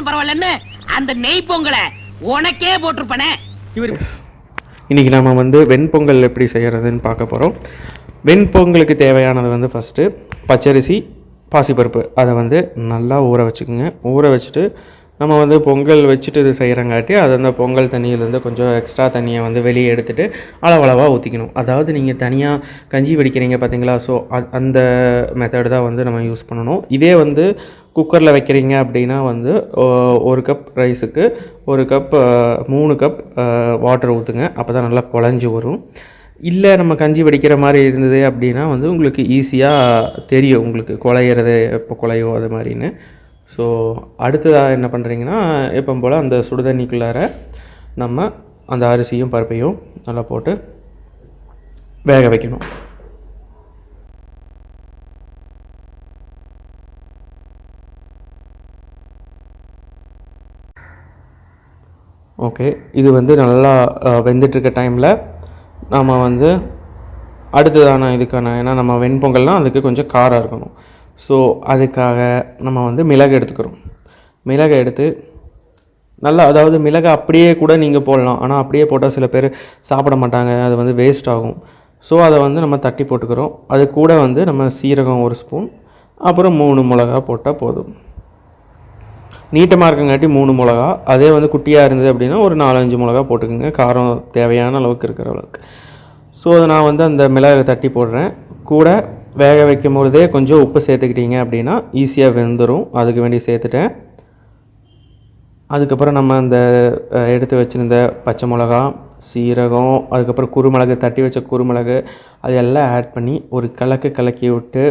போனாலும் பரவாயில்லன்னு அந்த நெய் பொங்கலை உனக்கே போட்டிருப்பனே. இவர் இன்றைக்கி நம்ம வந்து வெண்பொங்கல் எப்படி செய்கிறதுன்னு பார்க்க போகிறோம். வெண்பொங்கலுக்கு தேவையானது வந்து ஃபஸ்ட்டு பச்சரிசி, பாசிப்பருப்பு அதை வந்து நல்லா ஊற வச்சுக்கோங்க. ஊற வச்சுட்டு நம்ம வந்து பொங்கல் வச்சுட்டு இது செய்கிறங்காட்டி அது அந்த பொங்கல் தண்ணியிலேருந்து கொஞ்சம் எக்ஸ்ட்ரா தண்ணியை வந்து வெளியே எடுத்துகிட்டு அளவளவாக ஊற்றிக்கணும். அதாவது நீங்கள் தனியாக கஞ்சி வடிக்கிறீங்க பார்த்தீங்களா, ஸோ அந்த மெத்தடு தான் வந்து நம்ம யூஸ் பண்ணணும். இதே வந்து குக்கரில் வைக்கிறீங்க அப்படின்னா வந்து 1 கப் ரைஸுக்கு 1 கப் 3 கப் வாட்டர் ஊற்றுங்க. அப்போ தான் நல்லா குழஞ்சி வரும். இல்லை நம்ம கஞ்சி வடிக்கிற மாதிரி இருந்தது அப்படின்னா வந்து உங்களுக்கு ஈஸியாக தெரியும், உங்களுக்கு குழையிறது எப்போ குழையும் அது மாதிரின்னு. ஸோ அடுத்ததாக என்ன பண்ணுறீங்கன்னா, எப்போ போல் அந்த சுடுதண்ணிக்குள்ளார நம்ம அந்த அரிசியும் பருப்பையும் நல்லா போட்டு வேக வைக்கணும். ஓகே, இது வந்து நல்லா வெந்துட்டுருக்க டைமில் நம்ம வந்து அடுத்ததான இதுக்கான, ஏன்னா நம்ம வெண்பொங்கல்னால் அதுக்கு கொஞ்சம் காரம் இருக்கணும். ஸோ அதுக்காக நம்ம வந்து மிளகு எடுத்துக்கிறோம். மிளகை எடுத்து நல்லா, அதாவது மிளகை அப்படியே கூட நீங்கள் போடலாம், ஆனால் அப்படியே போட்டால் சில பேர் சாப்பிட மாட்டாங்க, அது வந்து வேஸ்ட் ஆகும். ஸோ அதை வந்து நம்ம தட்டி போட்டுக்கிறோம். அது கூட வந்து நம்ம சீரகம் 1 ஸ்பூன், அப்புறம் 3 மிளகா போட்டால் போதும். நீட்டமாக இருக்கங்காட்டி 3 மிளகா, அதே வந்து குட்டியாக இருந்தது அப்படின்னா ஒரு 4-5 மிளகா போட்டுக்கோங்க, காரம் தேவையான அளவுக்கு இருக்கிற அளவுக்கு. ஸோ அதை நான் வந்து அந்த மிளகை தட்டி போடுறேன். கூட வேக வைக்கும் பொழுதே கொஞ்சம் உப்பு சேர்த்துக்கிட்டீங்க அப்படின்னா ஈஸியாக வெந்துடும், அதுக்கு வேண்டி சேர்த்துட்டேன். அதுக்கப்புறம் நம்ம அந்த எடுத்து வச்சுருந்த பச்சை மிளகா, சீரகம், அதுக்கப்புறம் குருமிளகு, தட்டி வச்ச குருமிளகு, அது எல்லாம் ஆட் பண்ணி ஒரு கலக்கி விட்டு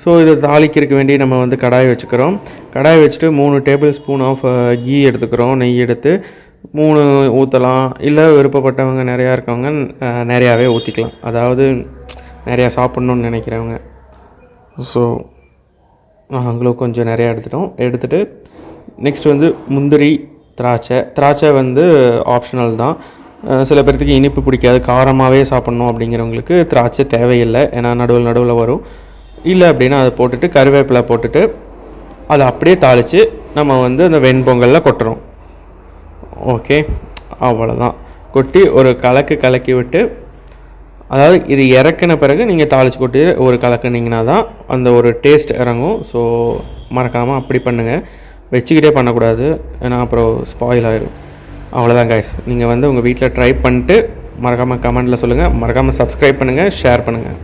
ஸோ இதை தாளிக்கிறதுக்கு வேண்டி நம்ம வந்து கடாய் வச்சுக்கிறோம். கடாய் வச்சுட்டு 3 டேபிள் ஸ்பூன் ஆஃப் கீ எடுத்துக்கிறோம். நெய் எடுத்து 3 ஊற்றலாம், இல்லை விருப்பப்பட்டவங்க நிறையா இருக்கவங்க நிறையாவே ஊற்றிக்கலாம், அதாவது நிறையா சாப்பிட்ணுன்னு நினைக்கிறவங்க. ஸோ நாங்களும் கொஞ்சம் நிறையா எடுத்துகிட்டு நெக்ஸ்ட் வந்து முந்திரி, திராட்சை வந்து ஆப்ஷனல் தான். சில பேர்த்துக்கு இனிப்பு பிடிக்காது, காரமாகவே சாப்பிட்ணும் அப்படிங்கிறவங்களுக்கு திராட்சை தேவையில்லை, ஏன்னா நடுவில் வரும். இல்லை அப்படின்னா அதை போட்டுட்டு கருவேப்பிலை போட்டுட்டு அதை அப்படியே தாளித்து நம்ம வந்து அந்த வெண்பொங்கலில் கொட்டுறோம். ஓகே, அவ்வளோதான். கொட்டி ஒரு கலக்கி விட்டு, அதாவது இது இறக்கின பிறகு நீங்கள் தாளித்து கொட்டி ஒரு கலக்குனிங்கன்னா தான் அந்த ஒரு டேஸ்ட் இறங்கும். ஸோ மறக்காமல் அப்படி பண்ணுங்கள், வச்சுக்கிட்டே பண்ணக்கூடாது, ஏன்னா அப்புறம் ஸ்பாயில் ஆகிடும். அவ்வளோதான் கைஸ். நீங்கள் வந்து உங்கள் வீட்டில் ட்ரை பண்ணிட்டு மறக்காமல் கமெண்ட்டில் சொல்லுங்கள். மறக்காமல் சப்ஸ்கிரைப் பண்ணுங்கள், ஷேர் பண்ணுங்கள்.